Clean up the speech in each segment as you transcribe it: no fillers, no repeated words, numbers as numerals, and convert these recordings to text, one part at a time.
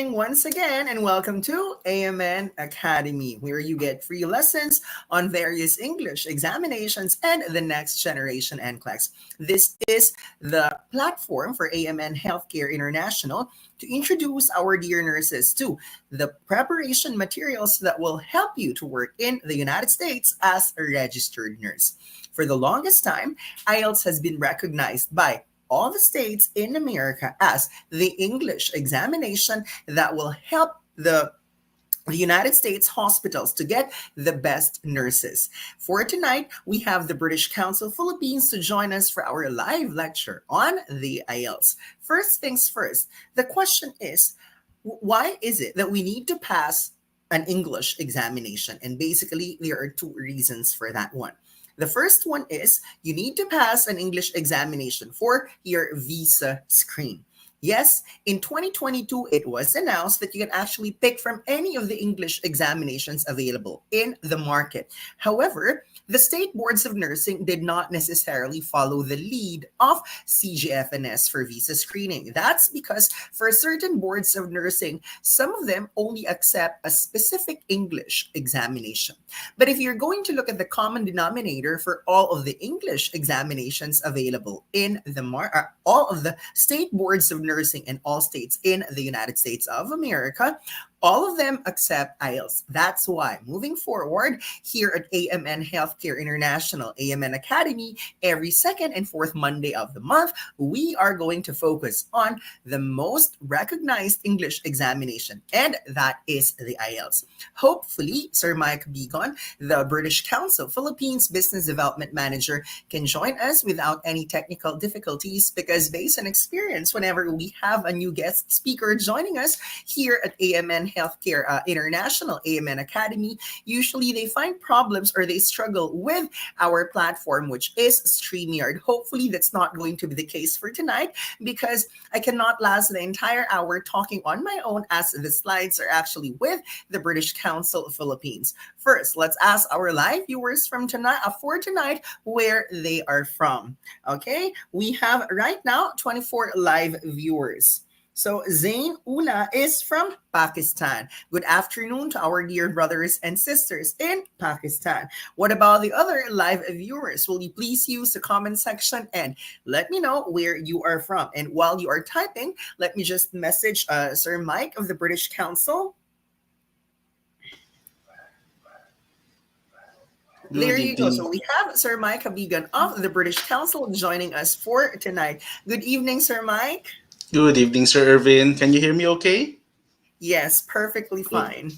once again, and welcome to AMN Academy, where you get free lessons on various English examinations and the next generation NCLEX. This is the platform for AMN Healthcare International to introduce our dear nurses to the preparation materials that will help you to work in the United States as a registered nurse. For the longest time, IELTS has been recognized by all the states in America as the English examination that will help the United States hospitals to get the best nurses. For tonight, we have the British Council Philippines to join us for our live lecture on the IELTS. First things first, the question is, why is it that we need to pass an English examination? And basically, there are two reasons for that one. The first one is you need to pass an English examination for your visa screen. Yes, in 2022, it was announced that you can actually pick from any of the English examinations available in the market. However, the state boards of nursing did not necessarily follow the lead of CGFNS for visa screening. That's because for certain boards of nursing, some of them only accept a specific English examination. But if you're going to look at the common denominator for all of the English examinations available in the all of the state boards of nursing in all states in the United States of America, all of them accept IELTS. That's why moving forward here at AMN Healthcare International, AMN Academy, every second and fourth Monday of the month, we are going to focus on the most recognized English examination, and that is the IELTS. Hopefully, Sir Mike Bigon, the British Council Philippines Business Development Manager, can join us without any technical difficulties because based on experience, whenever we have a new guest speaker joining us here at AMN Healthcare International, AMN Academy, usually they find problems or they struggle with our platform, which is StreamYard. Hopefully that's not going to be the case for tonight because I cannot last the entire hour talking on my own as the slides are actually with the British Council Philippines. First, let's ask our live viewers from tonight for tonight where they are from. Okay, we have right now 24 live viewers. So Zain Ula is from Pakistan. Good afternoon to our dear brothers and sisters in Pakistan. What about the other live viewers? Will you please use the comment section and let me know where you are from? And while you are typing, let me just message Sir Mike of the British Council. There you go. So we have Sir Mike Habigan of the British Council joining us for tonight. Good evening, Sir Mike. Good evening, Sir Irvin. Can you hear me okay? Yes, perfectly fine.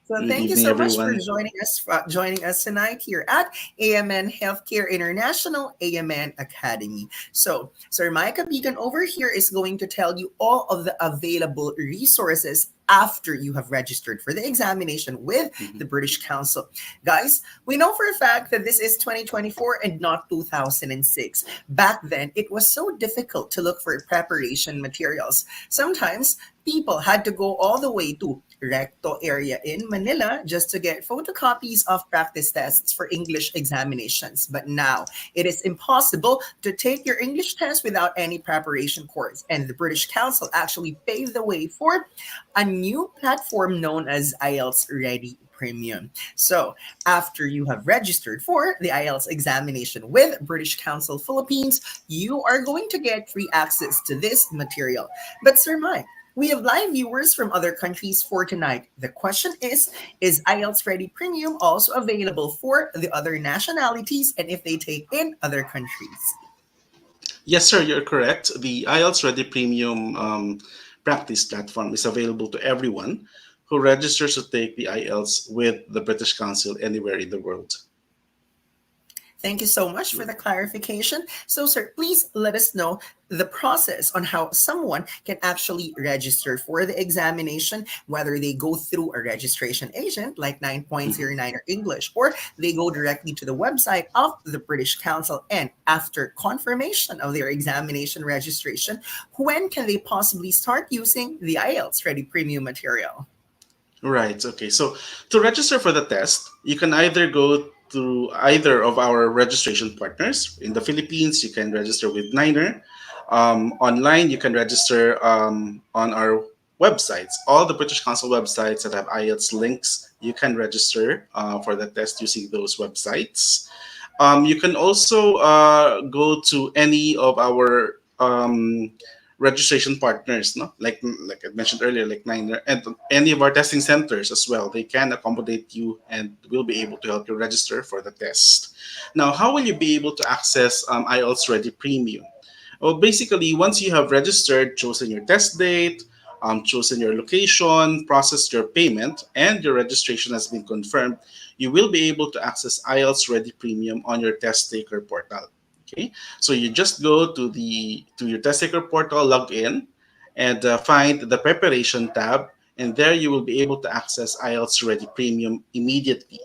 So Good thank you evening, so much for everyone. joining us tonight here at AMN Healthcare International, AMN Academy. So Sir Micah Beacon over here is going to tell you all of the available resources after you have registered for the examination with the British Council. Guys, we know for a fact that this is 2024 and not 2006. Back then, it was so difficult to look for preparation materials. Sometimes people had to go all the way to Recto area in Manila just to get photocopies of practice tests for English examinations. But now it is impossible to take your English test without any preparation course. And the British Council actually paved the way for a new platform known as IELTS Ready Premium. So after you have registered for the IELTS examination with British Council Philippines, you are going to get free access to this material. But Sir Mike, we have live viewers from other countries for tonight. The question is IELTS Ready Premium also available for the other nationalities and if they take in other countries? Yes, sir, you're correct. The IELTS Ready Premium practice platform is available to everyone who registers to take the IELTS with the British Council anywhere in the world. Thank you so much for the clarification. So, sir, please let us know the process on how someone can actually register for the examination, whether they go through a registration agent like 9.09 or English, or they go directly to the website of the British Council. And after confirmation of their examination registration, when can they possibly start using the IELTS Ready Premium material? Right. Okay. So to register for the test, you can either go to either of our registration partners. In the Philippines, you can register with Niner. Online, you can register on our websites. All the British Council websites that have IELTS links, you can register for the test using those websites. You can also go to any of our registration partners, no? Like I mentioned earlier, like Niner, and any of our testing centers as well. They can accommodate you and will be able to help you register for the test. Now, how will you be able to access IELTS Ready Premium? Well, basically, once you have registered, chosen your test date, chosen your location, processed your payment, and your registration has been confirmed, you will be able to access IELTS Ready Premium on your test taker portal. Okay, so you just go to your test taker portal, log in, and find the preparation tab, and there you will be able to access IELTS Ready Premium immediately.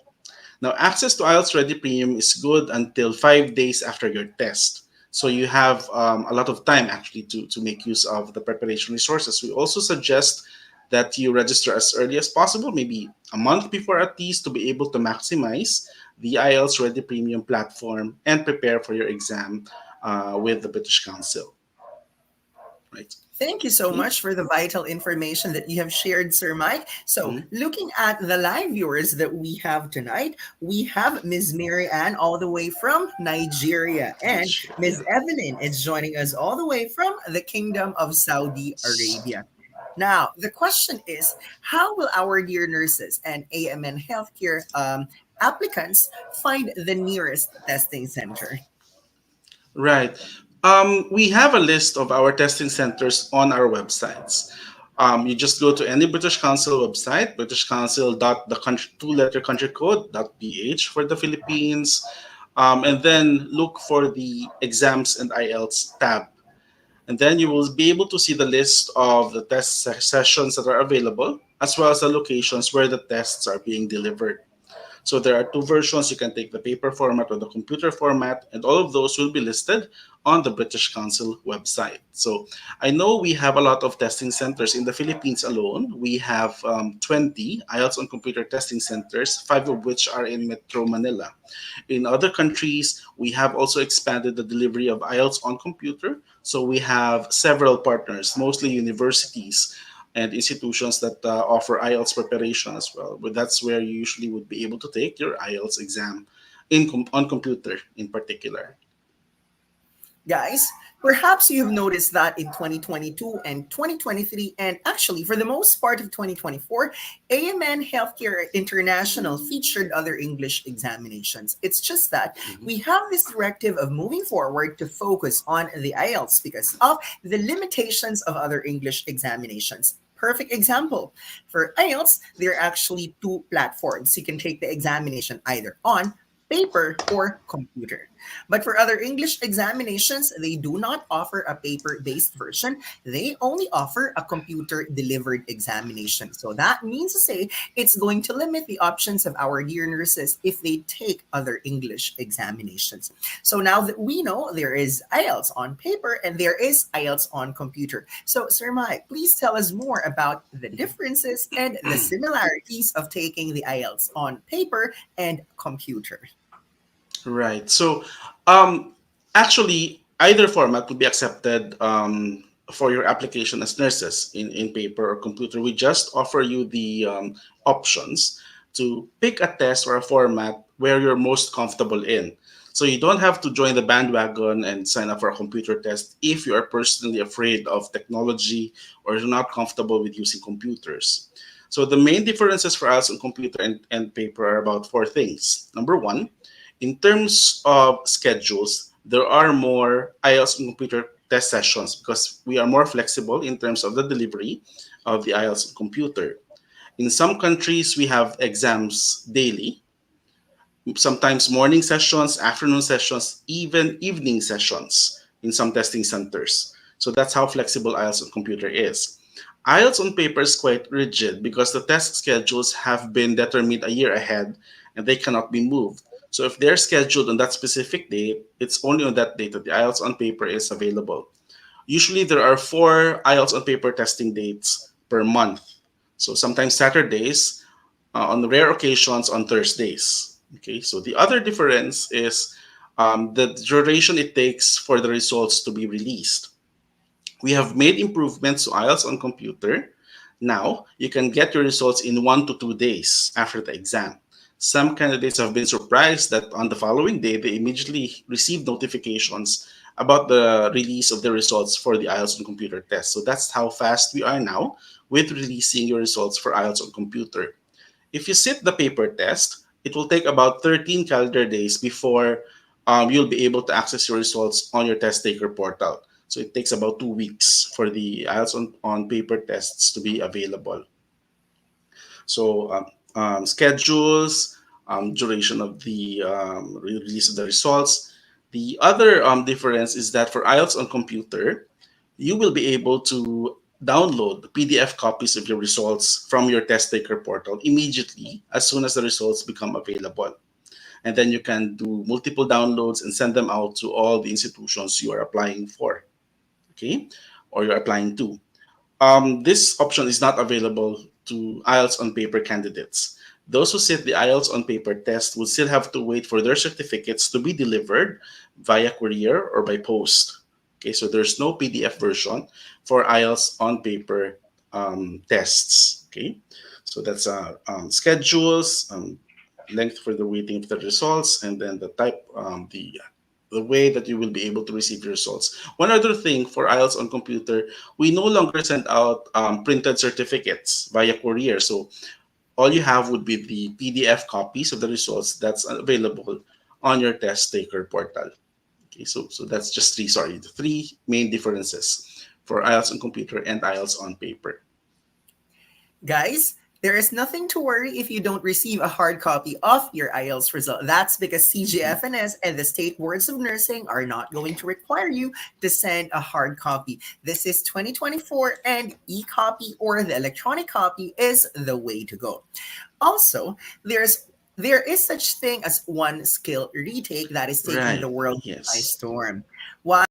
Now, access to IELTS Ready Premium is good until 5 days after your test. So you have a lot of time actually to make use of the preparation resources. We also suggest that you register as early as possible, maybe a month before at least, to be able to maximize the IELTS Ready Premium platform and prepare for your exam with the British Council. Right. Thank you so Okay. much for the vital information that you have shared, Sir Mike. So, Mhm. looking at the live viewers that we have tonight, we have Ms. Mary Ann all the way from Nigeria, and Ms. Nigeria. Evelyn is joining us all the way from the Kingdom of Saudi Arabia. Now, the question is, how will our dear nurses and AMN healthcare applicants find the nearest testing center? Right. We have a list of our testing centers on our websites. You just go to any British Council website, British Council dot the country, two-letter country code .ph for the Philippines, and then look for the exams and IELTS tab. And then you will be able to see the list of the sessions that are available, as well as the locations where the tests are being delivered. So there are two versions. You can take the paper format or the computer format, and all of those will be listed on the British Council website. So I know we have a lot of testing centers in the Philippines alone. We have 20 IELTS on computer testing centers, five of which are in Metro Manila. In other countries, we have also expanded the delivery of IELTS on computer. So we have several partners, mostly universities and institutions that offer IELTS preparation as well. But that's where you usually would be able to take your IELTS exam on computer in particular. Guys, perhaps you have noticed that in 2022 and 2023, and actually for the most part of 2024, AMN Healthcare International featured other English examinations. It's just that Mhm. we have this directive of moving forward to focus on the IELTS because of the limitations of other English examinations. Perfect example. For IELTS, there are actually two platforms. You can take the examination either on paper or computer. But for other English examinations, they do not offer a paper based version. They only offer a computer delivered examination. So that means to say it's going to limit the options of our dear nurses if they take other English examinations. So now that we know there is IELTS on paper and there is IELTS on computer. So, Sir Mike, please tell us more about the differences and the similarities of taking the IELTS on paper and computer. Right. So, um, actually, either format would be accepted for your application as nurses in paper or computer. We just offer you the options to pick a test or a format where you're most comfortable in. So you don't have to join the bandwagon and sign up for a computer test if you are personally afraid of technology or you're not comfortable with using computers. So the main differences for us on computer and paper are about four things. Number one, in terms of schedules, there are more IELTS and computer test sessions because we are more flexible in terms of the delivery of the IELTS and computer. In some countries, we have exams daily, sometimes morning sessions, afternoon sessions, even evening sessions in some testing centers. So that's how flexible IELTS on computer is. IELTS on paper is quite rigid because the test schedules have been determined a year ahead and they cannot be moved. So if they're scheduled on that specific date, it's only on that date that the IELTS on paper is available. Usually there are four IELTS on paper testing dates per month. So sometimes Saturdays, on rare occasions on Thursdays. Okay, so the other difference is the duration it takes for the results to be released. We have made improvements to IELTS on computer. Now, you can get your results in 1 to 2 days after the exam. Some candidates have been surprised that on the following day, they immediately received notifications about the release of the results for the IELTS on computer test. So that's how fast we are now with releasing your results for IELTS on computer. If you sit the paper test, it will take about 13 calendar days before you'll be able to access your results on your test taker portal. So it takes about 2 weeks for the IELTS on paper tests to be available. So schedules, duration of the release of the results. The other difference is that for IELTS on computer, you will be able to download the PDF copies of your results from your test taker portal immediately as soon as the results become available. And then you can do multiple downloads and send them out to all the institutions you are applying for, okay, or you're applying to. This option is not available to IELTS on paper candidates. Those who sit the IELTS on paper test will still have to wait for their certificates to be delivered via courier or by post. Okay, so there's no PDF version for IELTS on paper tests. Okay, so that's schedules, length for the waiting of the results, and then the type, the way that you will be able to receive your results. One other thing for IELTS on computer, we no longer send out printed certificates via courier. So all you have would be the PDF copies of the results that's available on your test taker portal. Okay, so that's just the three main differences for IELTS on computer and IELTS on paper. Guys, there is nothing to worry if you don't receive a hard copy of your IELTS result. That's because CGFNS and the State Boards of Nursing are not going to require you to send a hard copy. This is 2024 and e-copy or the electronic copy is the way to go. Also, there is such thing as one skill retake that is taking the Right. world by Yes. storm. Why?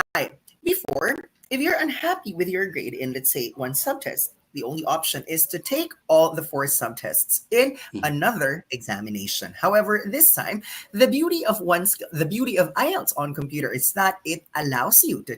Before, if you're unhappy with your grade in, let's say, one subtest, the only option is to take all the four subtests in Mhm. another examination. However, this time, the beauty of IELTS on computer is that it allows you to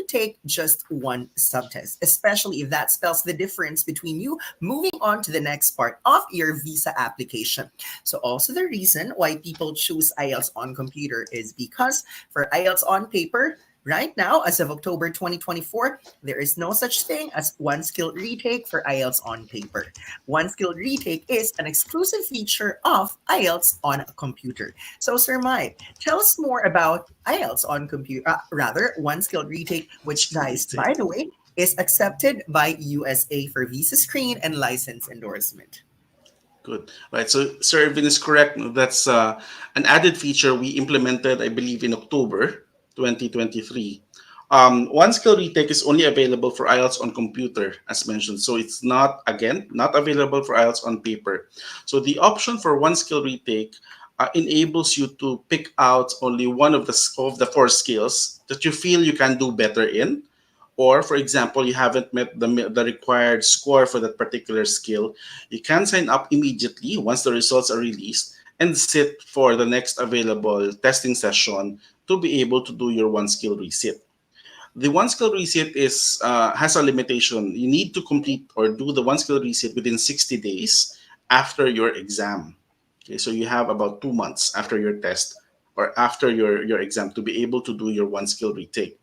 take just one subtest, especially if that spells the difference between you moving on to the next part of your visa application. So also the reason why people choose IELTS on computer is because for IELTS on paper, right now, as of October 2024, there is no such thing as one skill retake for IELTS on paper. One skill retake is an exclusive feature of IELTS on a computer. So, Sir Mike, tell us more about IELTS on computer, rather, one skill retake, which, Skill guys, by retake. the way, is accepted by USA for visa screen and license endorsement. Good. Right. So Sir Irvin is correct. That's an added feature we implemented, I believe, in October 2023. One skill retake is only available for IELTS on computer, as mentioned. So it's not, again, not available for IELTS on paper. So the option for one skill retake enables you to pick out only one of the four skills that you feel you can do better in, or for example you haven't met the required score for that particular skill. You can sign up immediately once the results are released and sit for the next available testing session to be able to do your one skill resit. The one skill resit is has a limitation. You need to complete or do the one skill resit within 60 days after your exam. Okay, so you have about 2 months after your test or after your exam to be able to do your one skill retake.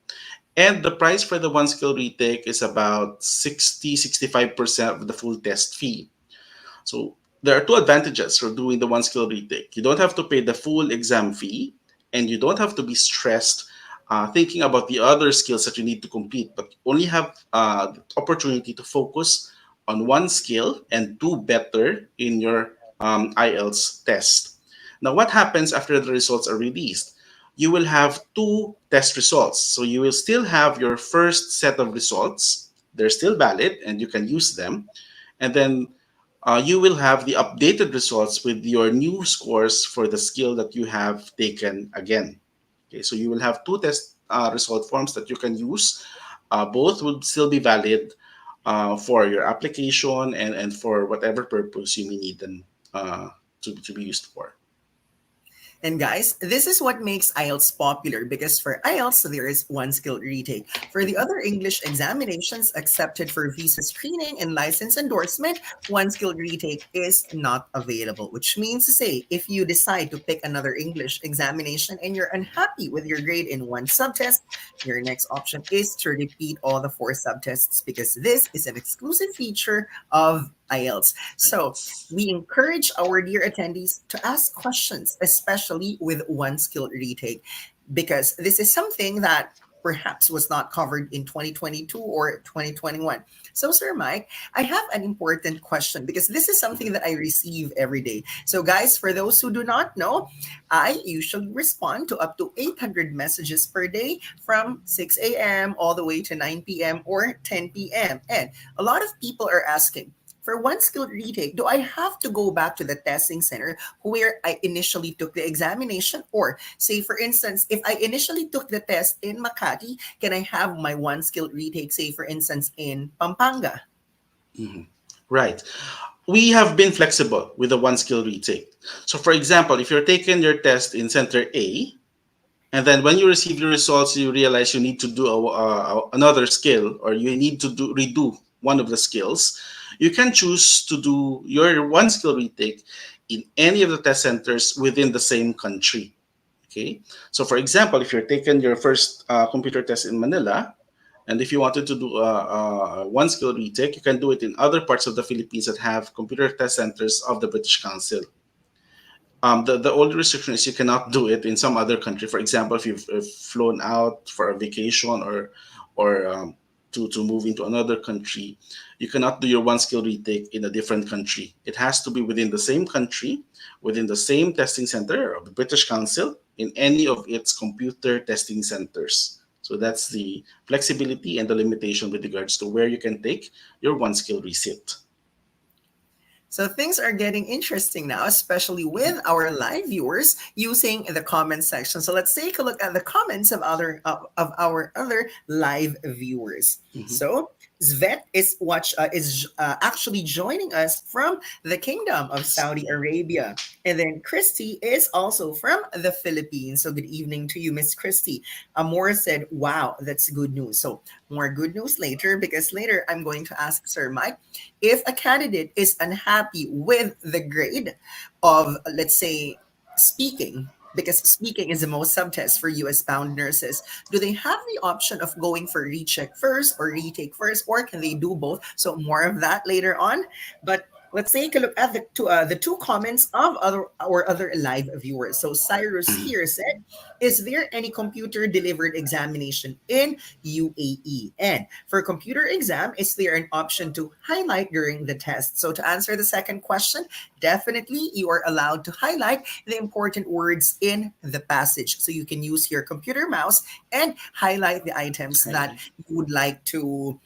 And the price for the one skill retake is about 65% of the full test fee. So there are two advantages for doing the one skill retake. You don't have to pay the full exam fee, and you don't have to be stressed thinking about the other skills that you need to complete, but you only have the opportunity to focus on one skill and do better in your IELTS test. Now, what happens after the results are released? You will have two test results. So you will still have your first set of results. They're still valid and you can use them. And then you will have the updated results with your new scores for the skill that you have taken again. Okay, so you will have two test result forms that you can use. Both would still be valid for your application and for whatever purpose you may need them to be used for. And guys, this is what makes IELTS popular because for IELTS, there is one skill retake. For the other English examinations accepted for visa screening and license endorsement, one skill retake is not available, which means to say, if you decide to pick another English examination and you're unhappy with your grade in one subtest, your next option is to repeat all the four subtests because this is an exclusive feature of IELTS. So, we encourage our dear attendees to ask questions, especially with one skill retake, because this is something that perhaps was not covered in 2022 or 2021. So, Sir Mike, I have an important question because this is something that I receive every day. So, guys, for those who do not know, I usually respond to up to 800 messages per day from 6 a.m. all the way to 9 p.m. or 10 p.m. And a lot of people are asking, for one skill retake, do I have to go back to the testing center where I initially took the examination? Or, say, for instance, if I initially took the test in Makati, can I have my one skill retake, say, for instance, in Pampanga? Mhm. Right. We have been flexible with the one skill retake. So, for example, if you're taking your test in Center A, and then when you receive your results, you realize you need to do another skill, or you need to redo one of the skills, you can choose to do your one skill retake in any of the test centers within the same country. Okay. So, for example, if you're taking your first computer test in Manila, and if you wanted to do one skill retake, you can do it in other parts of the Philippines that have computer test centers of the British Council. The only restriction is you cannot do it in some other country. For example, if you've flown out for a vacation, or to move into another country, you cannot do your one skill retake in a different country. It has to be within the same country, within the same testing center of the British Council, in any of its computer testing centers. So that's the flexibility and the limitation with regards to where you can take your one skill receipt. So things are getting interesting now, especially with our live viewers using the comment section. So let's take a look at the comments of our other live viewers. Mhm. So Zvet is actually joining us from the Kingdom of Saudi Arabia, and then Christy is also from the Philippines. So good evening to you, Miss Christy. Amor said, "Wow, that's good news." So more good news later because later I'm going to ask Sir Mike if a candidate is unhappy with the grade of, let's say, speaking, because speaking is the most subtest for US bound nurses, do they have the option of going for recheck first or retake first, or can they do both? So more of that later on. But let's take a look at the two comments of other live viewers. So Cyrus here said, "Is there any computer delivered examination in UAE? And for computer exam, is there an option to highlight during the test?" So to answer the second question, definitely you are allowed to highlight the important words in the passage. So you can use your computer mouse and highlight the items that you would like to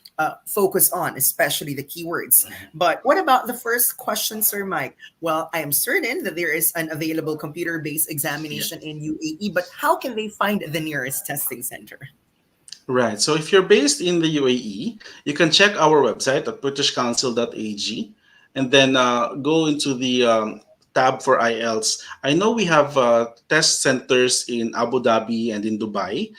focus on, especially the keywords. But what about the first question, Sir Mike? Well, I am certain that there is an available computer based Yeah. examination in UAE, but how can they find the nearest testing center? Right. So if you're based in the UAE, you can check our website at britishcouncil.ag, and then go into the tab for IELTS. I know we have test centers in Abu Dhabi and in Dubai,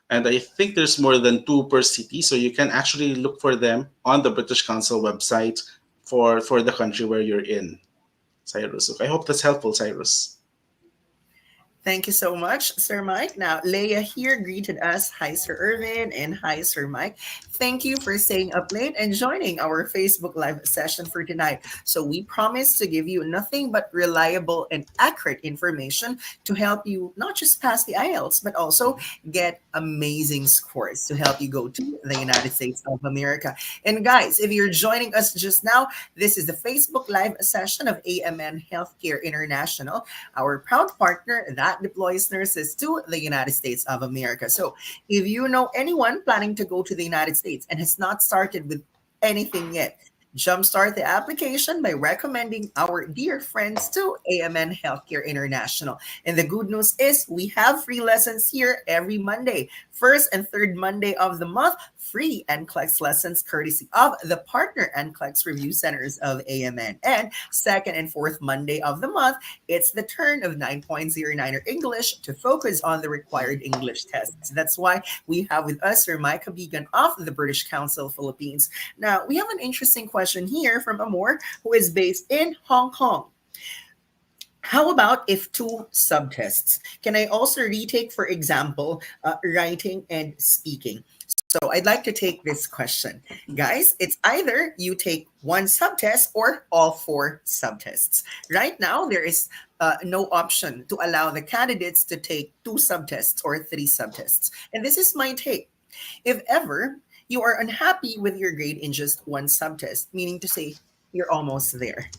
and I think there's more than two per city. So you can actually look for them on the British Council website for the country where you're in, Cyrus. Okay, I hope that's helpful, Cyrus. Thank you so much, Sir Mike. Now, Leia here greeted us. Hi, Sir Irvin, and hi, Sir Mike. Thank you for staying up late and joining our Facebook Live session for tonight. So, we promise to give you nothing but reliable and accurate information to help you not just pass the IELTS, but also get amazing scores to help you go to the United States of America. And, guys, if you're joining us just now, this is the Facebook Live session of AMN Healthcare International, our proud partner that deploys nurses to the United States of America. So, if you know anyone planning to go to the United States and has not started with anything yet, jumpstart the application by recommending our dear friends to AMN Healthcare International. And the good news is we have free lessons here every Monday, first and third Monday of the month free NCLEX lessons courtesy of the partner NCLEX review centers of AMN. And second and fourth Monday of the month, it's the turn of 9.09er English to focus on the required English tests. That's why we have with us Sir Mike Habigan of the British Council Philippines. Now, we have an interesting question here from Amor, who is based in Hong Kong. How about if two subtests? Can I also retake, for example, writing and speaking? So I'd like to take this question. Guys, it's either you take one subtest or all four subtests. Right now, there is no option to allow the candidates to take two subtests or three subtests. And this is my take. If ever you are unhappy with your grade in just one subtest, meaning to say you're almost there.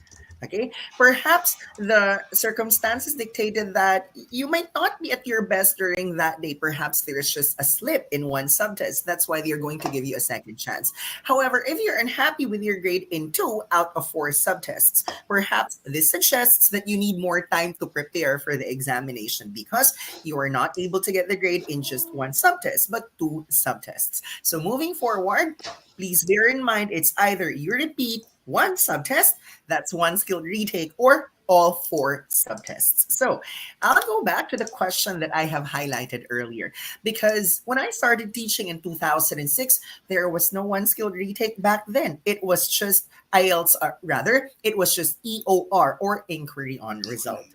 Okay, perhaps the circumstances dictated that you might not be at your best during that day. Perhaps there's just a slip in one subtest. That's why they're going to give you a second chance. However, if you're unhappy with your grade in 2 out of 4 subtests, perhaps this suggests that you need more time to prepare for the examination because you are not able to get the grade in just one subtest, but 2 subtests. So moving forward, please bear in mind it's either you repeat one subtest, that's one skill retake, or all 4 subtests. So I'll go back to the question that I have highlighted earlier because when I started teaching in 2006, there was no one skill retake back then. It was just IELTS, rather, it was just EOR or inquiry on result.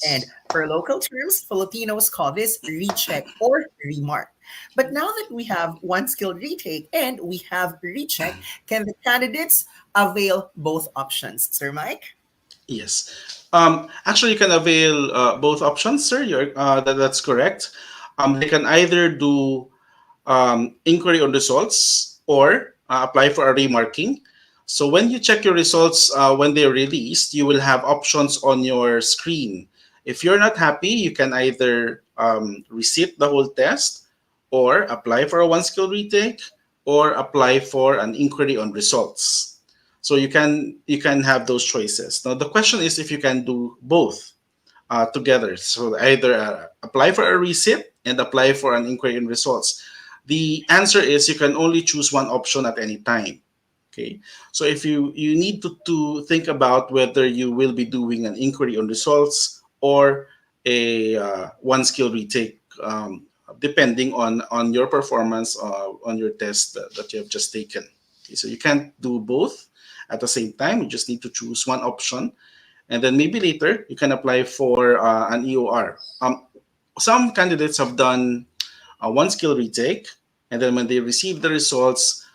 And for local terms, Filipinos call this recheck or remark. But now that we have one skill retake and we have recheck, can the candidates avail both options? Sir Mike? Yes. Actually, you can avail both options, sir. That's correct. They can either do inquiry on results or apply for a remarking. So when you check your results when they're released, you will have options on your screen. If you're not happy, you can either resit the whole test or apply for a one skill retake or apply for an inquiry on results. So you can have those choices. Now the question is if you can do both together. So either apply for a resit and apply for an inquiry on results. The answer is you can only choose one option at any time. Okay, so if you need to think about whether you will be doing an inquiry on results or a one skill retake, depending on your performance on your test that you have just taken. Okay, so you can't do both at the same time. You just need to choose one option, and then maybe later you can apply for an EOR. Some candidates have done a one skill retake, and then when they received the results,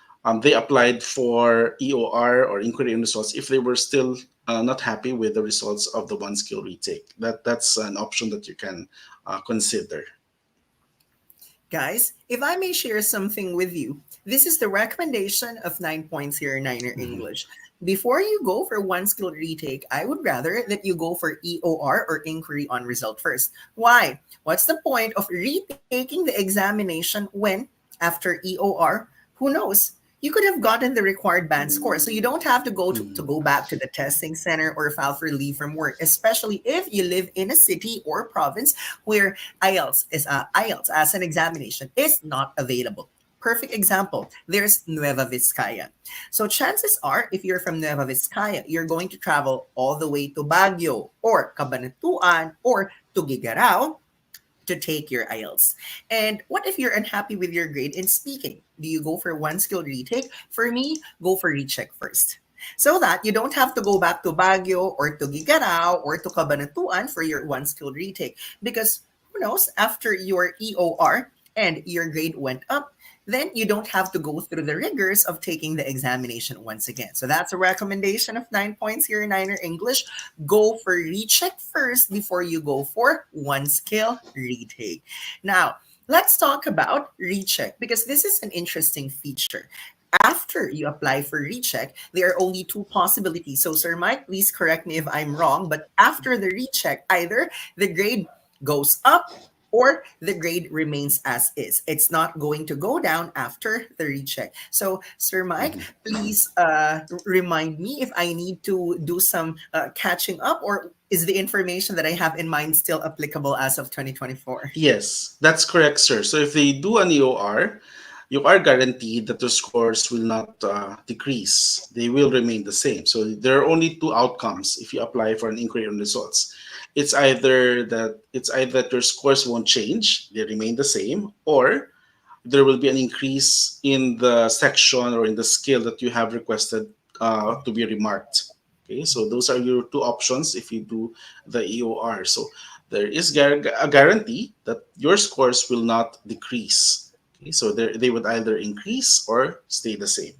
they applied for EOR or inquiry in results if they were still not happy with the results of the one skill retake. That's an option that you can consider. Guys, if I may share something with you, this is the recommendation of 9.09er Mhm. English. Before you go for one skill retake, I would rather that you go for EOR or inquiry on result first. Why? What's the point of retaking the examination when after EOR, who knows? You could have gotten the required band score. So you don't have to Mhm. go back to the testing center or file for leave from work, especially if you live in a city or province where IELTS as an examination is not available. Perfect example. There's Nueva Vizcaya. So chances are, if you're from Nueva Vizcaya, you're going to travel all the way to Baguio or Cabanatuan or to Gigarao to take your IELTS. And what if you're unhappy with your grade in speaking? Do you go for one skill retake? For me, go for recheck first. So that you don't have to go back to Baguio or to Gigarao or to Cabanatuan for your one skill retake. Because who knows, after your EOR and your grade went up, then you don't have to go through the rigors of taking the examination once again. So that's a recommendation of 9.09er English. Go for recheck first before you go for one skill retake. Now, let's talk about recheck because this is an interesting feature. After you apply for recheck, there are only 2 possibilities. So, Sir Mike, please correct me if I'm wrong, but after the recheck, either the grade goes up or the grade remains as is. It's not going to go down after the recheck. So, Sir Mike, Mhm. please remind me if I need to do some catching up, or is the information that I have in mind still applicable as of 2024? Yes, that's correct, sir. So if they do an EOR, you are guaranteed that the scores will not decrease. They will remain the same. So there are only two outcomes if you apply for an inquiry on results. It's either that your scores won't change, they remain the same, or there will be an increase in the section or in the skill that you have requested to be remarked. Okay, so those are your two options if you do the EOR. So there is a guarantee that your scores will not decrease. Okay, so they would either increase or stay the same.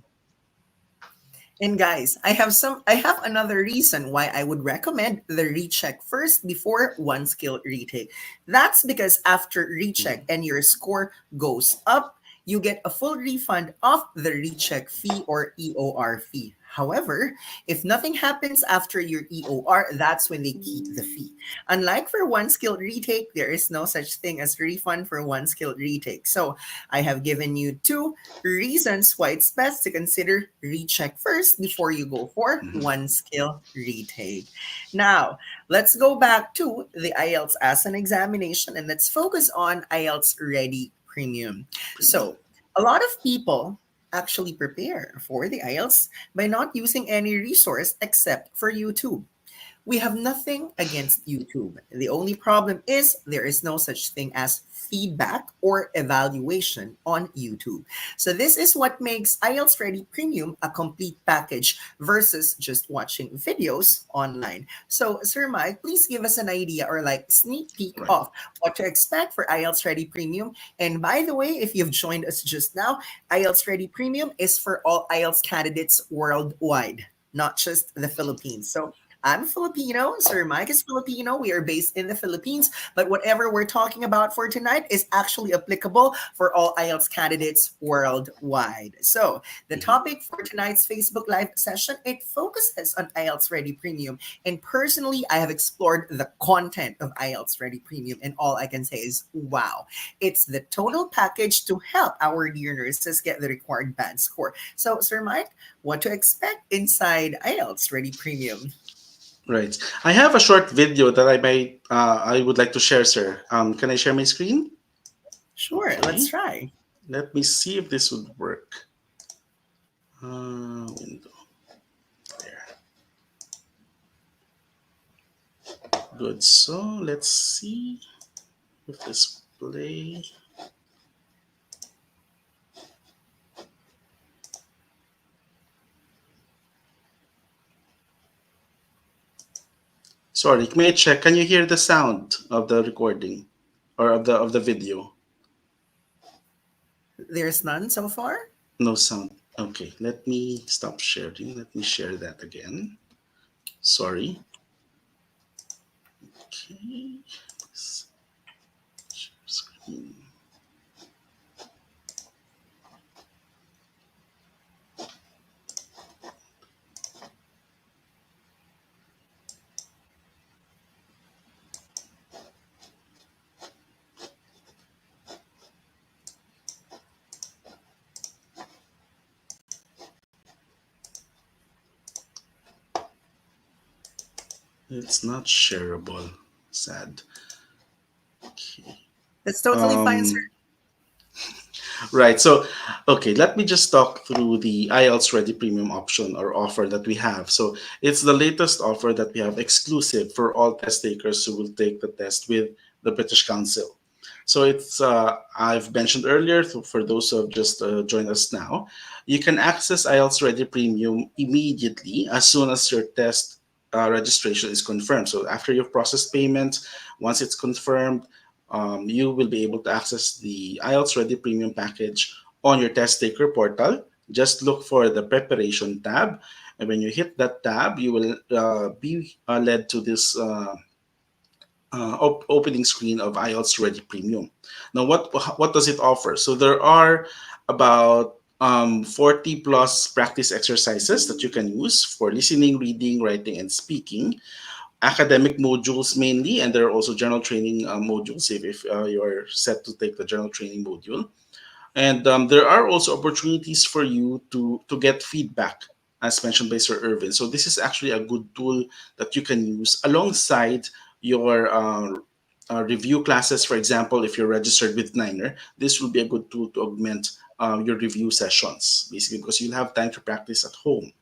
And guys, I have another reason why I would recommend the recheck first before one skill retake. That's because after recheck Mhm. and your score goes up, you get a full refund of the recheck fee or EOR fee. However, if nothing happens after your EOR, that's when they keep the fee. Unlike for one skill retake, there is no such thing as refund for one skill retake. So I have given you two reasons why it's best to consider recheck first before you go for Mhm. one skill retake. Now, let's go back to the IELTS as an examination and let's focus on IELTS Ready Premium. Premium. So, a lot of people actually prepare for the IELTS by not using any resource except for YouTube. We have nothing against YouTube. The only problem is there is no such thing as feedback or evaluation on YouTube. So this is what makes IELTS Ready Premium a complete package versus just watching videos online. So Sir Mike, please give us an idea or like sneak peek Right. of what to expect for IELTS Ready Premium. And by the way, if you've joined us just now, IELTS Ready Premium is for all IELTS candidates worldwide, not just the Philippines. So I'm Filipino. Sir Mike is Filipino. We are based in the Philippines. But whatever we're talking about for tonight is actually applicable for all IELTS candidates worldwide. So the Mhm. topic for tonight's Facebook Live session, it focuses on IELTS Ready Premium. And personally, I have explored the content of IELTS Ready Premium. And all I can say is, wow. It's the total package to help our dear nurses get the required band score. So, Sir Mike, what to expect inside IELTS Ready Premium? Right. I have a short video that I would like to share, sir. Can I share my screen? Sure, let's Okay. try. Let me see if this would work. Window there. Good. So let's see if this play. Sorry, may I check? Can you hear the sound of the recording or of the video? There's none so far. No sound. Okay, let me stop sharing. Let me share that again. Sorry. Okay. Share screen. It's not shareable. Sad. Okay. That's totally fine, sir. Um, Right. So, okay, let me just talk through the IELTS Ready Premium option or offer that we have. So, it's the latest offer that we have exclusive for all test takers who will take the test with the British Council. So, I've mentioned earlier, for those who have just joined us now, you can access IELTS Ready Premium immediately as soon as your test registration is confirmed. So, after you've processed payment, once it's confirmed, you will be able to access the IELTS Ready Premium package on your test taker portal. Just look for the preparation tab. And when you hit that tab, you will be led to this opening screen of IELTS Ready Premium. Now, what does it offer? So there are about 40 plus practice exercises that you can use for listening, reading, writing, and speaking. Academic modules mainly, and there are also general training modules if you're set to take the general training module. And there are also opportunities for you to get feedback, as mentioned by Sir Irvin. So this is actually a good tool that you can use alongside your review classes. For example, if you're registered with Niner, this will be a good tool to augment your review sessions, basically, because you'll have time to practice at home.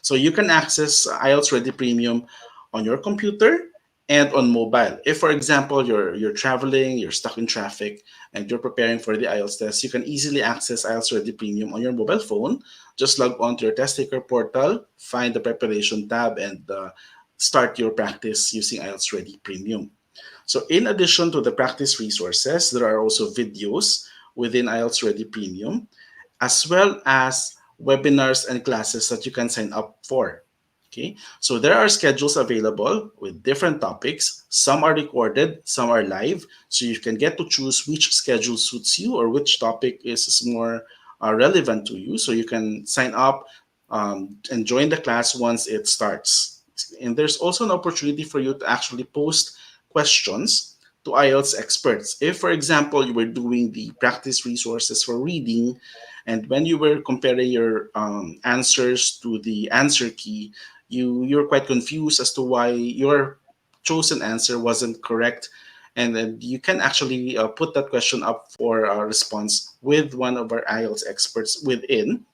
So you can access IELTS Ready Premium on your computer and on mobile. If, for example, you're traveling, you're stuck in traffic, and you're preparing for the IELTS test, you can easily access IELTS Ready Premium on your mobile phone. Just log on to your test taker portal, find the preparation tab, and start your practice using IELTS Ready Premium. So, in addition to the practice resources, there are also videos within IELTS Ready Premium, as well as webinars and classes that you can sign up for. Okay, so there are schedules available with different topics. Some are recorded, some are live, so you can get to choose which schedule suits you or which topic is more relevant to you. So you can sign up and join the class once it starts. And there's also an opportunity for you to actually post questions to IELTS experts. If, for example, you were doing the practice resources for reading, and when you were comparing your answers to the answer key, you're quite confused as to why your chosen answer wasn't correct, and then you can actually put that question up for a response with one of our IELTS experts within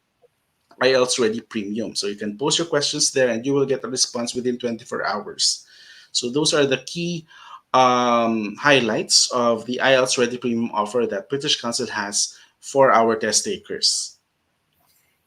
IELTS Ready Premium. So you can post your questions there and you will get a response within 24 hours. So those are the key highlights of the IELTS Ready Premium offer that British Council has for our test takers.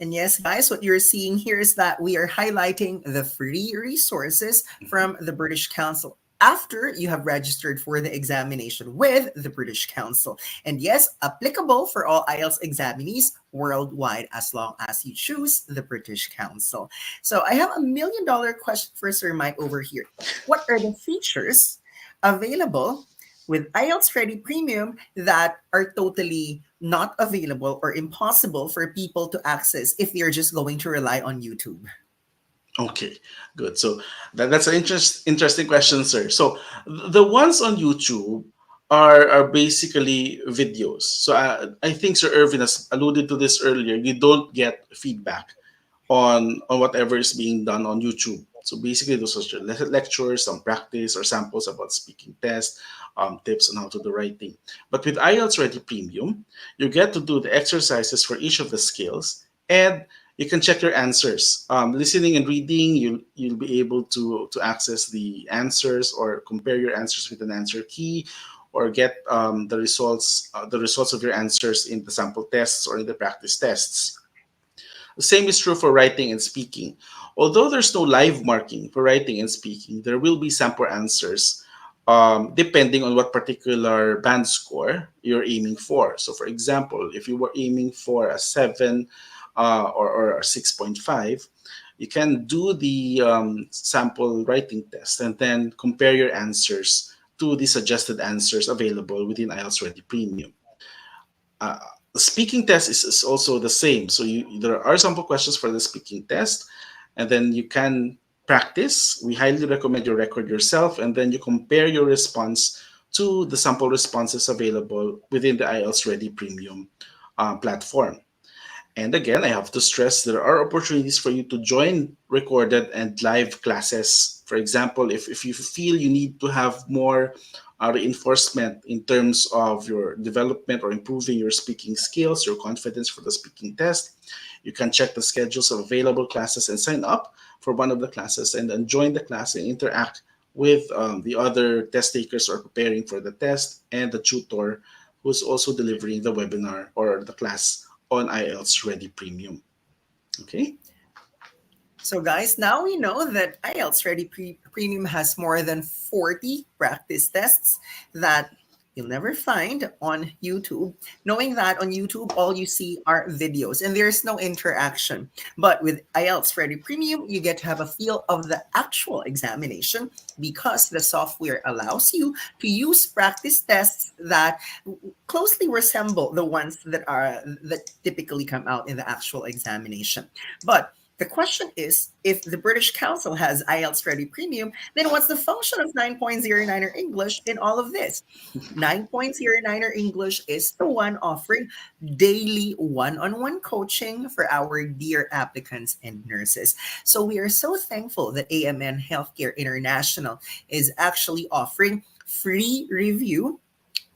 And yes, guys, what you're seeing here is that we are highlighting the free resources from the British Council after you have registered for the examination with the British Council. And yes, applicable for all IELTS examinees worldwide as long as you choose the British Council. So I have $1 million question for Sir Mike over here. What are the features available with IELTS Ready Premium that are totally not available or impossible for people to access if they're just going to rely on YouTube? Okay, good. So that's an interesting question, sir. So the ones on YouTube are basically videos. So I think Sir Irvin has alluded to this earlier. You don't get feedback on whatever is being done on YouTube. So basically, those are just lectures, some practice, or samples about speaking tests, tips on how to do writing. But with IELTS Ready Premium, you get to do the exercises for each of the skills, and you can check your answers. Listening and reading, you'll be able to access the answers or compare your answers with an answer key, or get the results of your answers in the sample tests or in the practice tests. The same is true for writing and speaking. Although there's no live marking for writing and speaking, there will be sample answers depending on what particular band score you're aiming for. So, for example, if you were aiming for a 7 or a 6.5, you can do the sample writing test and then compare your answers to the suggested answers available within IELTS Ready Premium. uh, the speaking test is also the same. So there are sample questions for the speaking test, and then you can practice. We highly recommend you record yourself, and then you compare your response to the sample responses available within the IELTS Ready Premium platform. And again, I have to stress there are opportunities for you to join recorded and live classes. For example, if you feel you need to have more reinforcement in terms of your development or improving your speaking skills, your confidence for the speaking test, you can check the schedules of available classes and sign up for one of the classes and then join the class and interact with the other test takers who are preparing for the test and the tutor who's also delivering the webinar or the class on IELTS Ready Premium. Okay. So, guys, now we know that IELTS Ready Premium has more than 40 practice tests that you'll never find on YouTube. Knowing that on YouTube, all you see are videos and there's no interaction. But with IELTS Ready Premium, you get to have a feel of the actual examination because the software allows you to use practice tests that closely resemble the ones that typically come out in the actual examination. But the question is, if the British Council has IELTS Ready Premium, then what's the function of 9.09er English in all of this? 9.09er English is the one offering daily one-on-one coaching for our dear applicants and nurses. So we are so thankful that AMN Healthcare International is actually offering free review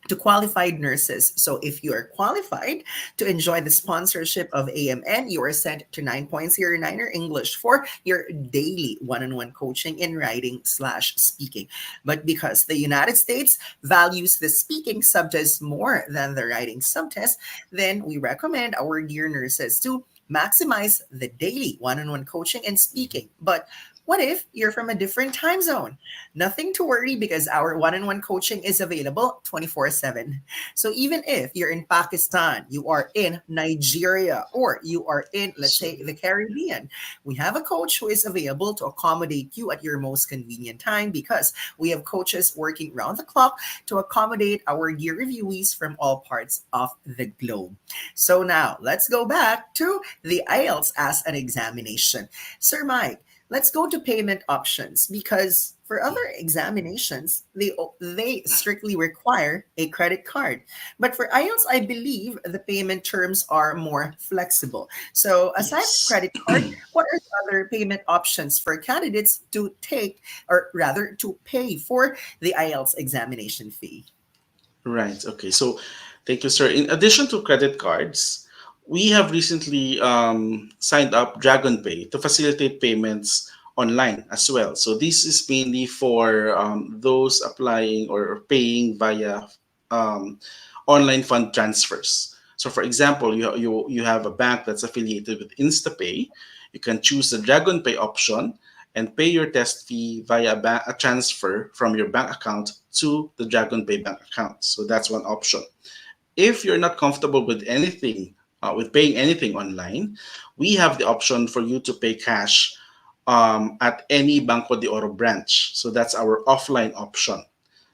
to qualified nurses. So if you are qualified to enjoy the sponsorship of AMN, you are sent to 9.09er English for your daily one-on-one coaching in writing/speaking. But because the United States values the speaking subtest more than the writing subtest, then we recommend our dear nurses to maximize the daily one-on-one coaching and speaking. But what if you're from a different time zone? Nothing to worry because our one on one coaching is available 24/7. So even if you're in Pakistan, you are in Nigeria, or you are in, let's So, say, the Caribbean, we have a coach who is available to accommodate you at your most convenient time because we have coaches working round the clock to accommodate our gear reviewees from all parts of the globe. So now let's go back to the IELTS as an examination. Sir Mike, let's go to payment options because for other examinations, they strictly require a credit card. But for IELTS, I believe the payment terms are more flexible. So aside from yes. credit card, what are the other payment options for candidates to take, or rather to pay for the IELTS examination fee? Right. Okay. So, thank you, sir. In addition to credit cards, we have recently signed up Dragon Pay to facilitate payments online as well. So, this is mainly for those applying or paying via um, online fund transfers. So, for example, you have a bank that's affiliated with InstaPay. You can choose the Dragon Pay option and pay your test fee via a transfer from your bank account to the Dragon Pay bank account. So that's one option. If you're not comfortable with anything, with paying anything online, we have the option for you to pay cash at any Banco de Oro branch. So that's our offline option.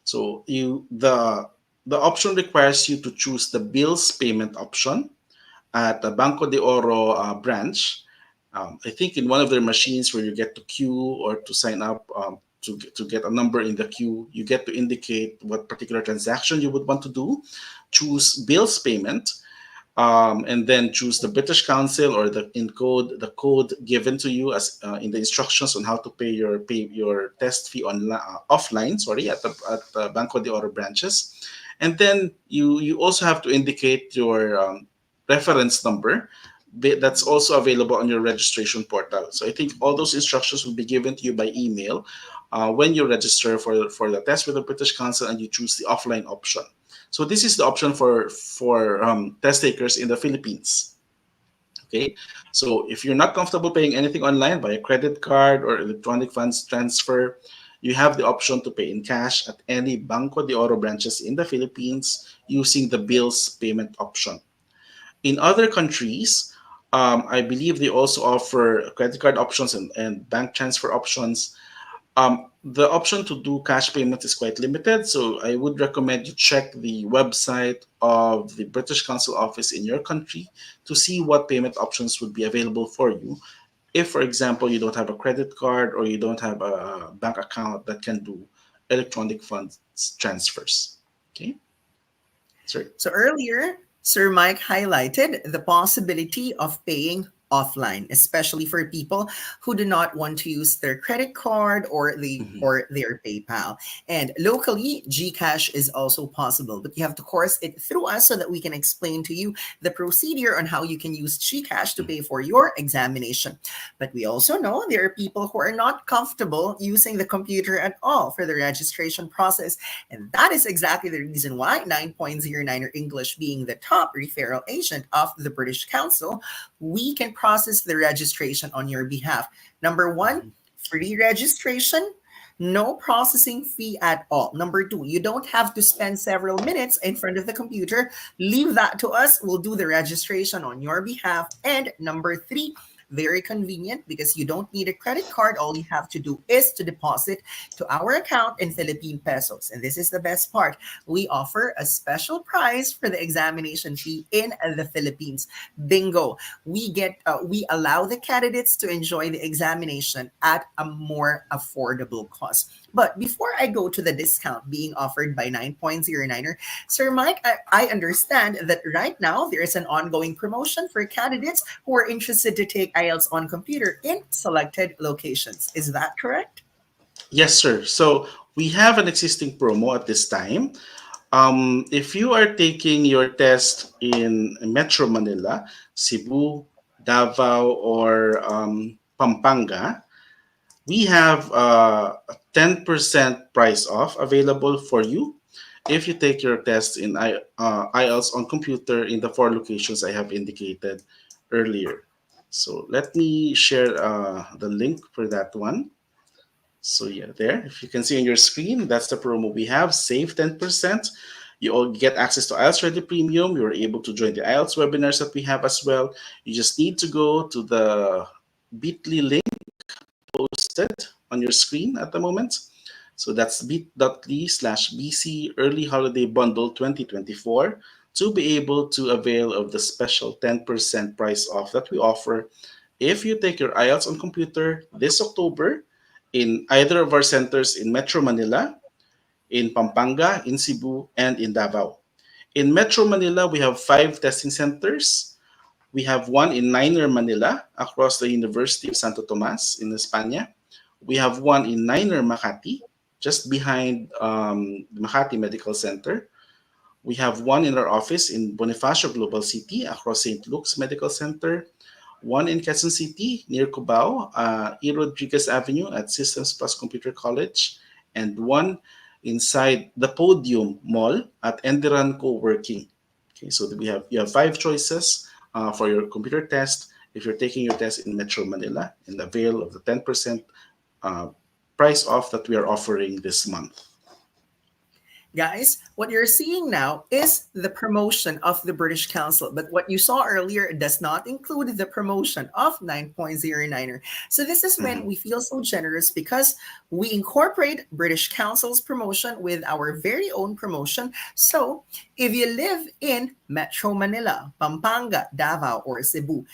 So the option requires you to choose the bills payment option at the Banco de Oro branch. I think in one of their machines where you get to queue or to sign up to get a number in the queue, you get to indicate what particular transaction you would want to do. Choose bills payment, and then choose the British Council or the code given to you as in the instructions on how to pay your test fee offline. Sorry, at the Banco de Oro branches, and then you also have to indicate your reference number that's also available on your registration portal. So I think all those instructions will be given to you by email when you register for the test with the British Council and you choose the offline option. So this is the option for test takers in the Philippines. Okay, so if you're not comfortable paying anything online by a credit card or electronic funds transfer, you have the option to pay in cash at any Banco de Oro branches in the Philippines using the bills payment option. In other countries, I believe they also offer credit card options and bank transfer options. The option to do cash payment is quite limited, so I would recommend you check the website of the British Council office in your country to see what payment options would be available for you. If, for example, you don't have a credit card or you don't have a bank account that can do electronic funds transfers. Okay, sorry. So earlier, Sir Mike highlighted the possibility of paying offline, especially for people who do not want to use their credit card Mhm. or their PayPal. And locally, GCash is also possible, but you have to course it through us so that we can explain to you the procedure on how you can use GCash to pay for your examination. But we also know there are people who are not comfortable using the computer at all for the registration process. And that is exactly the reason why 9.09er English, being the top referral agent of the British Council, we can process the registration on your behalf. Number one, Mhm. free registration, no processing fee at all. Number two, you don't have to spend several minutes in front of the computer. Leave that to us. We'll do the registration on your behalf. And number three, very convenient because you don't need a credit card. All you have to do is to deposit to our account in Philippine pesos. And this is the best part. We offer a special price for the examination fee in the Philippines. Bingo. We allow the candidates to enjoy the examination at a more affordable cost. But before I go to the discount being offered by 9.09er, Sir Mike, I understand that right now there is an ongoing promotion for candidates who are interested to take IELTS on computer in selected locations. Is that correct? Yes, sir. So we have an existing promo at this time. If you are taking your test in Metro Manila, Cebu, Davao, or Pampanga, we have a 10% price off available for you if you take your test in IELTS on computer in the four locations I have indicated earlier. So let me share the link for that one. So yeah, there, if you can see on your screen, that's the promo we have. Save 10%. You all get access to IELTS Ready Premium. You're able to join the IELTS webinars that we have as well. You just need to go to the bit.ly link posted on your screen at the moment. So that's bit.ly/BC Early Holiday Bundle 2024 to be able to avail of the special 10% price off that we offer if you take your IELTS on computer this October in either of our centers in Metro Manila, in Pampanga, in Cebu, and in Davao. In Metro Manila, we have 5 testing centers. We have one in Niner, Manila, across the University of Santo Tomas in España. We have one in Niner, Makati, just behind the Makati Medical Center. We have one in our office in Bonifacio Global City, across St. Luke's Medical Center. One in Quezon City, near Cubao, E. Rodriguez Avenue at Systems Plus Computer College. And one inside the Podium Mall at Enderan Co-working. Okay, so you have 5 choices for your computer test if you're taking your test in Metro Manila and avail of the 10% uh, price off that we are offering this month. Guys, what you're seeing now is the promotion of the British Council, but what you saw earlier does not include the promotion of 9.09er. So this is when Mhm. we feel so generous because we incorporate British Council's promotion with our very own promotion. So if you live in Metro Manila, Pampanga, Davao, or Cebu,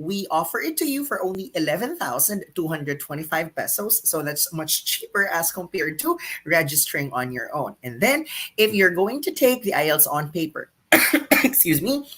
we offer it to you for only 11,225 pesos. So that's much cheaper as compared to registering on your own. And then if you're going to take the IELTS on paper, excuse me,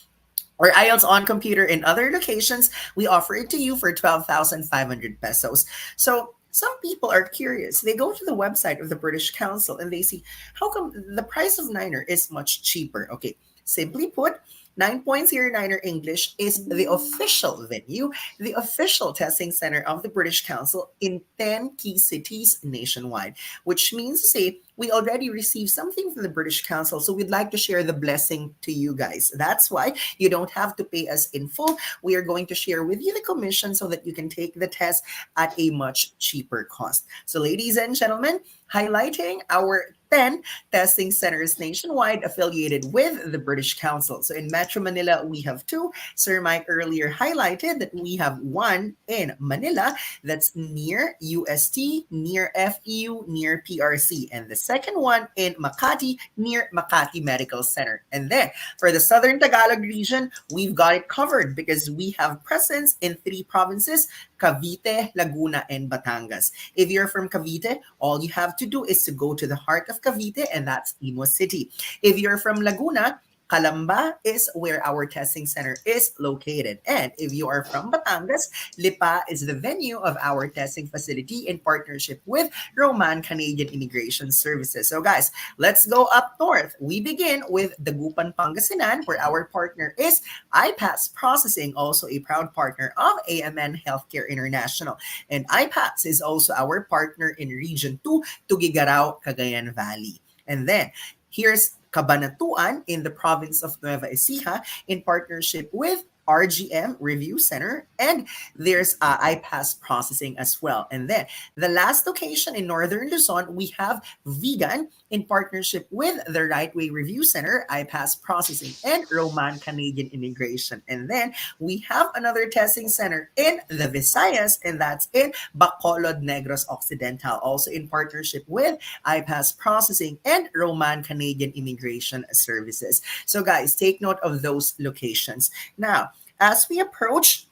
or IELTS on computer in other locations, we offer it to you for 12,500 pesos. So some people are curious. They go to the website of the British Council and they see how come the price of Niner is much cheaper. Okay, simply put, 9.09er English is the official venue, the official testing center of the British Council in 10 key cities nationwide, which means to say we already received something from the British Council, so we'd like to share the blessing to you guys. That's why you don't have to pay us in full. We are going to share with you the commission so that you can take the test at a much cheaper cost. So, ladies and gentlemen, highlighting our 10 testing centers nationwide affiliated with the British Council. So in Metro Manila, we have two. Sir Mike earlier highlighted that we have one in Manila that's near UST, near FEU, near PRC. And the second one in Makati, near Makati Medical Center. And then for the Southern Tagalog region, we've got it covered because we have presence in 3 provinces, Cavite, Laguna, and Batangas. If you're from Cavite, all you have to do is to go to the heart of Cavite, and that's Imo City. If you're from Laguna, Calamba is where our testing center is located. And if you are from Batangas, Lipa is the venue of our testing facility in partnership with Roman Canadian Immigration Services. So guys, let's go up north. We begin with Dagupan, Pangasinan, where our partner is iPass Processing, also a proud partner of AMN Healthcare International. And iPass is also our partner in Region 2, Tugigarao, Cagayan Valley. And then here's Cabanatuan in the province of Nueva Ecija in partnership with RGM Review Center, and there's iPass Processing as well. And then the last location in Northern Luzon, we have Vegan in partnership with the Right Way Review Center, iPass Processing, and Roman Canadian Immigration. And then we have another testing center in the Visayas, and that's in Bacolod, Negros Occidental, also in partnership with iPass Processing and Roman Canadian Immigration Services. So guys, take note of those locations. Now, as we approach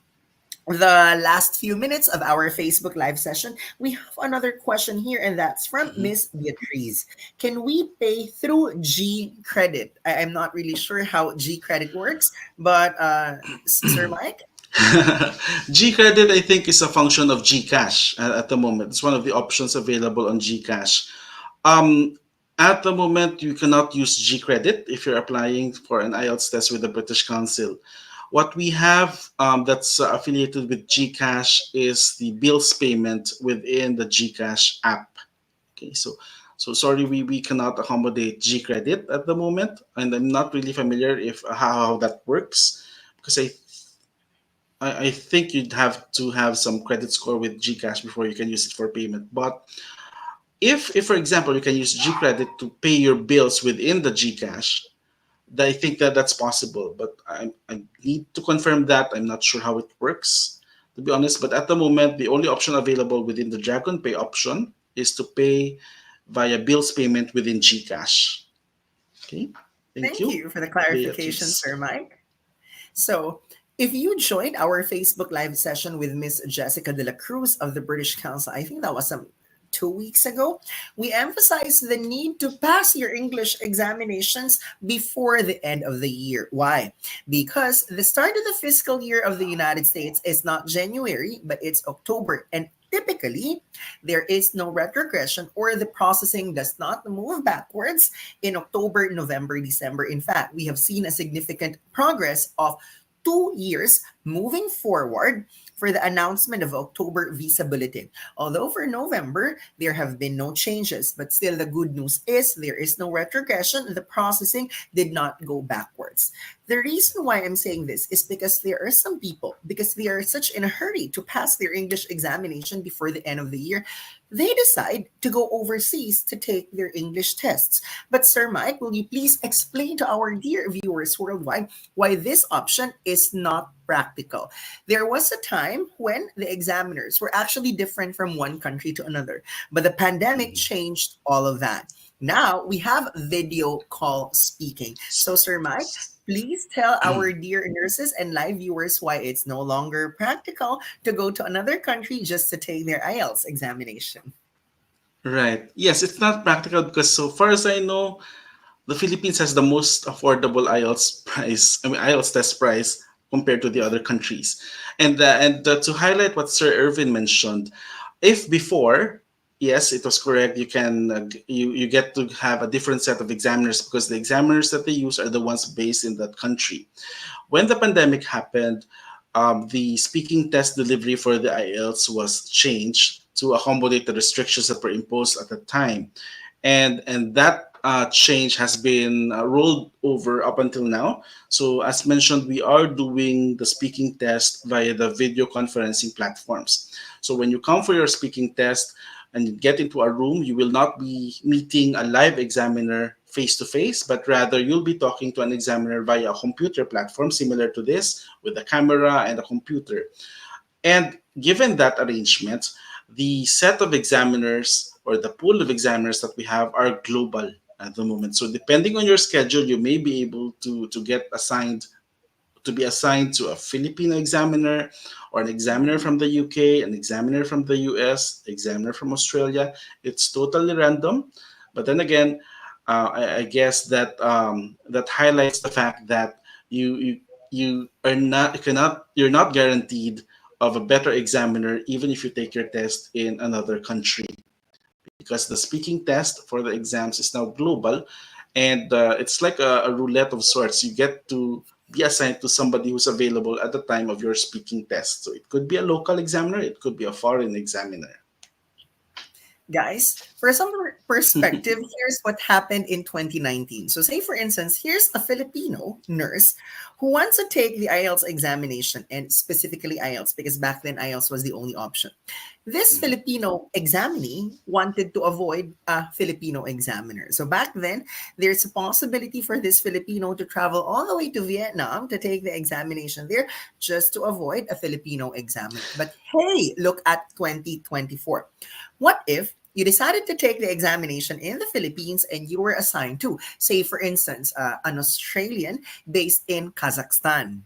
the last few minutes of our Facebook Live session, we have another question here, and that's from Mhm. Miss Beatrice. Can we pay through G Credit? I'm not really sure how G Credit works, but Sir Mike? G credit, I think, is a function of Gcash at the moment. It's one of the options available on Gcash. Um, At the moment, you cannot use G credit if you're applying for an IELTS test with the British Council. What we have that's affiliated with Gcash is the bills payment within the Gcash app. Okay, so sorry, we cannot accommodate G credit at the moment, and I'm not really familiar if how that works because I think you'd have to have some credit score with Gcash before you can use it for payment. But if for example you can use G credit to pay your bills within the Gcash, I think that that's possible. But I need to confirm that. I'm not sure how it works, to be honest. But at the moment, the only option available within the Dragon Pay option is to pay via bills payment within Gcash. Okay, thank Thank you, you for the clarification, Beatrice. Sir Mike. So, if you joined our Facebook Live session with Miss Jessica de la Cruz of the British Council, I think that was some 2 weeks ago, we emphasized the need to pass your English examinations before the end of the year. Why? Because the start of the fiscal year of the United States is not January, but it's October. And typically, there is no retrogression or the processing does not move backwards in October, November, December. In fact, we have seen a significant progress of 2 years moving forward for the announcement of October visa bulletin. Although for November, there have been no changes, but still the good news is there is no retrogression. The processing did not go backwards. The reason why I'm saying this is because there are some people, because they are such in a hurry to pass their English examination before the end of the year, they decide to go overseas to take their English tests. But Sir Mike, will you please explain to our dear viewers worldwide why this option is not practical? There was a time when the examiners were actually different from one country to another, but the pandemic Mhm. changed all of that. Now we have video call speaking. So, Sir Mike, please tell our dear nurses and live viewers why it's no longer practical to go to another country just to take their IELTS examination. Right. Yes, it's not practical because so far as I know, the Philippines has the most affordable IELTS price. I mean IELTS test price compared to the other countries. And to highlight what Sir Irvin mentioned, if before, yes, it was correct. You get to have a different set of examiners because the examiners that they use are the ones based in that country. When the pandemic happened, the speaking test delivery for the IELTS was changed to accommodate the restrictions that were imposed at the time, and that change has been rolled over up until now. So, as mentioned, we are doing the speaking test via the video conferencing platforms. So, when you come for your speaking test and you get into a room, you will not be meeting a live examiner face to face, but rather you'll be talking to an examiner via a computer platform similar to this with a camera and a computer. And given that arrangement, the set of examiners or the pool of examiners that we have are global at the moment. So depending on your schedule, you may be able to get assigned to be assigned to a Filipino examiner or an examiner from the UK, an examiner from the US, examiner from Australia. It's totally random. But then again, I guess that that highlights the fact that you are not you cannot you're not guaranteed of a better examiner even if you take your test in another country because the speaking test for the exams is now global, and it's like a roulette of sorts. You get to be assigned to somebody who's available at the time of your speaking test. So it could be a local examiner, it could be a foreign examiner. Guys, for some perspective, here's what happened in 2019. So, say for instance, here's a Filipino nurse who wants to take the IELTS examination, and specifically IELTS, because back then IELTS was the only option. This Mhm. Filipino examinee wanted to avoid a Filipino examiner. So, back then, there's a possibility for this Filipino to travel all the way to Vietnam to take the examination there just to avoid a Filipino examiner. But hey, look at 2024. What if you decided to take the examination in the Philippines and you were assigned to, say, for instance, an Australian based in Kazakhstan?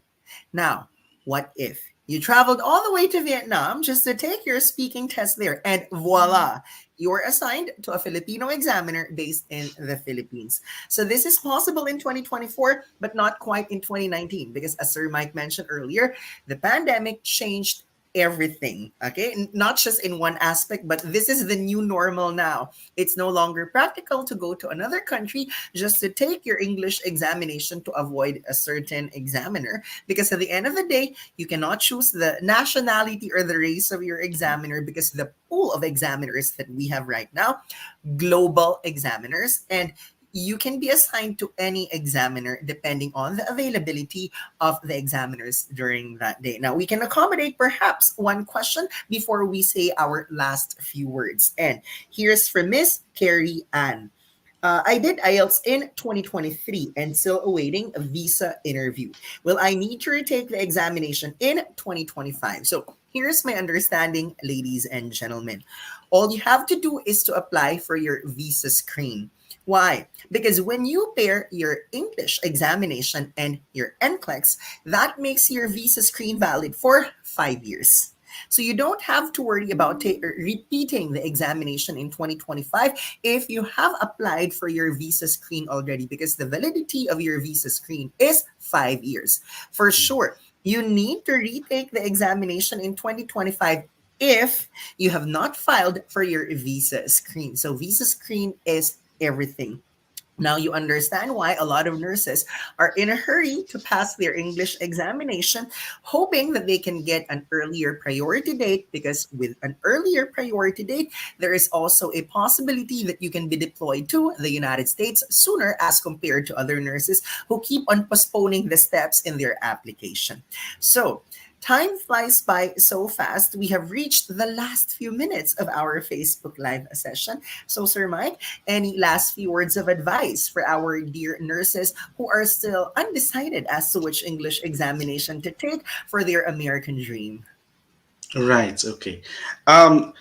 Now, what if you traveled all the way to Vietnam just to take your speaking test there, and voila, you're assigned to a Filipino examiner based in the Philippines? So, this is possible in 2024, but not quite in 2019, because as Sir Mike mentioned earlier, the pandemic changed everything. Okay, not just in one aspect, but this is the new normal now. It's no longer practical to go to another country just to take your English examination to avoid a certain examiner, because at the end of the day, you cannot choose the nationality or the race of your examiner, because the pool of examiners that we have right now, global examiners, and you can be assigned to any examiner depending on the availability of the examiners during that day. Now, we can accommodate perhaps one question before we say our last few words. And here's from Miss Carrie Ann. I did IELTS in 2023 and still awaiting a visa interview. Will I need to retake the examination in 2025? So here's my understanding, ladies and gentlemen. All you have to do is to apply for your visa screen. Why? Because when you pair your English examination and your NCLEX, that makes your visa screen valid for 5 years. So you don't have to worry about repeating the examination in 2025 if you have applied for your visa screen already, because the validity of your visa screen is 5 years. For sure, you need to retake the examination in 2025 if you have not filed for your visa screen. So visa screen is everything. Now you understand why a lot of nurses are in a hurry to pass their English examination, hoping that they can get an earlier priority date, because with an earlier priority date, there is also a possibility that you can be deployed to the United States sooner as compared to other nurses who keep on postponing the steps in their application. So, time flies by so fast. We have reached the last few minutes of our Facebook Live session. So, Sir Mike, any last few words of advice for our dear nurses who are still undecided as to which English examination to take for their American dream? Right. Okay. Um,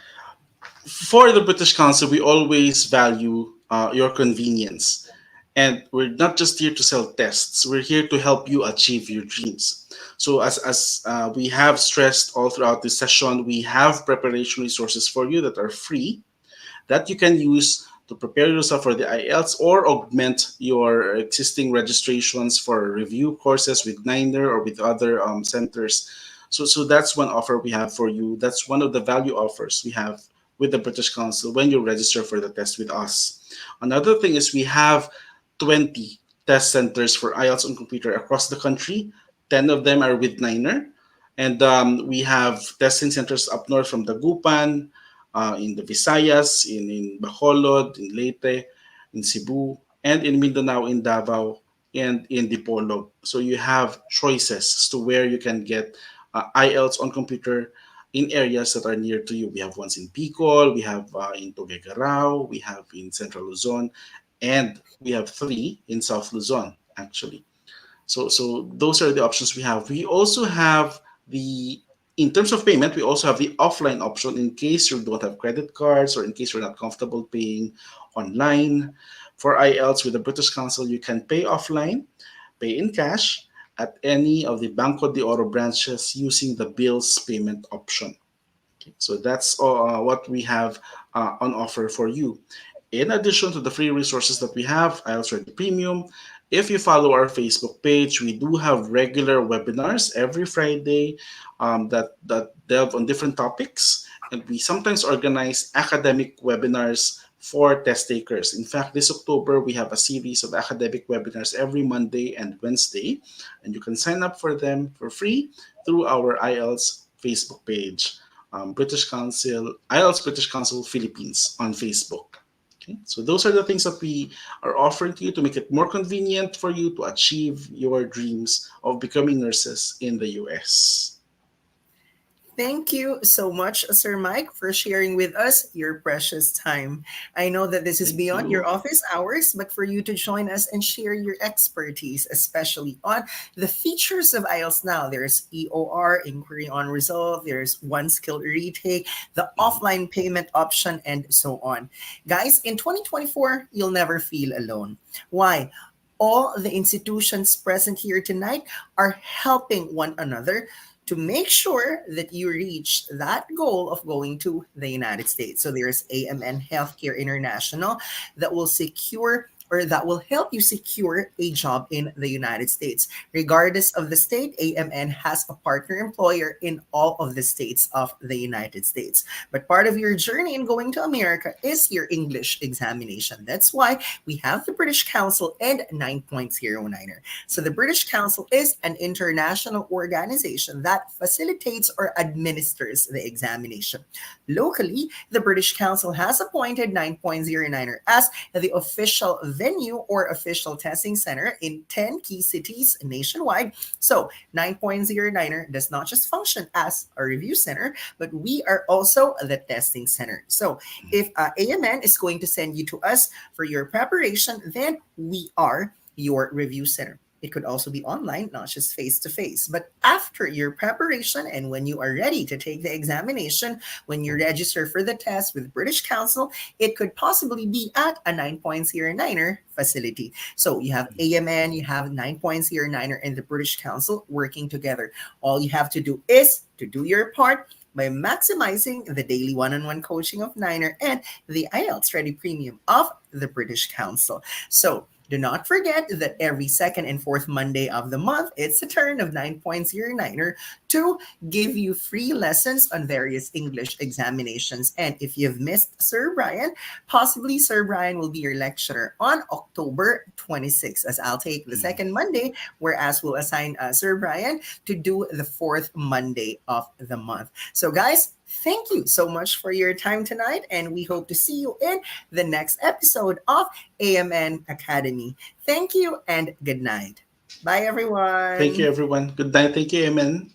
for the British Council, we always value your convenience. And we're not just here to sell tests, we're here to help you achieve your dreams. So, as we have stressed all throughout this session, we have preparation resources for you that are free, that you can use to prepare yourself for the IELTS or augment your existing registrations for review courses with Niner or with other centers. So that's one offer we have for you. That's one of the value offers we have with the British Council when you register for the test with us. Another thing is we have 20 test centers for IELTS on computer across the country. 10 of them are with Niner. And we have testing centers up north from Dagupan, in the Visayas, in Bacolod, in Leyte, in Cebu, and in Mindanao, in Davao, and in Dipolog. So you have choices as to where you can get IELTS on computer in areas that are near to you. We have ones in Bicol, we have in Tuguegarao, we have in Central Luzon, and we have three in South Luzon, actually. So those are the options we have. We also have the in terms of payment, we also have the offline option in case you don't have credit cards or in case you're not comfortable paying online. For IELTS with the British Council, you can pay offline, pay in cash at any of the Banco de Oro branches using the bills payment option. Okay, so that's what we have on offer for you. In addition to the free resources that we have, IELTS Ready Premium, if you follow our Facebook page, we do have regular webinars every Friday that delve on different topics. And we sometimes organize academic webinars for test takers. In fact, this October, we have a series of academic webinars every Monday and Wednesday. And you can sign up for them for free through our IELTS Facebook page, British Council, IELTS British Council Philippines on Facebook. Okay, so those are the things that we are offering to you to make it more convenient for you to achieve your dreams of becoming nurses in the US. Thank you so much, Sir Mike, for sharing with us your precious time. I know that this is Thank beyond your you. office hours, but for you to join us and share your expertise, especially on the features of IELTS now, there's EOR, inquiry on result, there's one skill retake, the Mhm. offline payment option, and so on. Guys, in 2024, you'll never feel alone. Why? All the institutions present here tonight are helping one another to make sure that you reach that goal of going to the United States. So there's AMN Healthcare International that will secure or that will help you secure a job in the United States. Regardless of the state, AMN has a partner employer in all of the states of the United States. But part of your journey in going to America is your English examination. That's why we have the British Council and 9.09er. So the British Council is an international organization that facilitates or administers the examination. Locally, the British Council has appointed 9.09er as the official venue or official testing center in 10 key cities nationwide. So 9.09er does not just function as a review center, but we are also the testing center. So if AMN is going to send you to us for your preparation, then we are your review center. It could also be online, not just face to face. But after your preparation and when you are ready to take the examination, when you register for the test with British Council, it could possibly be at a 9.09er facility. So you have AMN, you have 9.09er, and the British Council working together. All you have to do is to do your part by maximizing the daily one-on-one coaching of Niner and the IELTS Ready Premium of the British Council. So do not forget that every second and fourth Monday of the month, it's the turn of 9.09er to give you free lessons on various English examinations. And if you've missed Sir Brian, possibly Sir Brian will be your lecturer on October 26th, as I'll take the second Monday, whereas we'll assign Sir Brian to do the fourth Monday of the month. So guys, thank you so much for your time tonight, and we hope to see you in the next episode of AMN Academy. Thank you and good night. Bye, Thank you, everyone. everyone. Good night. Thank you, Amen.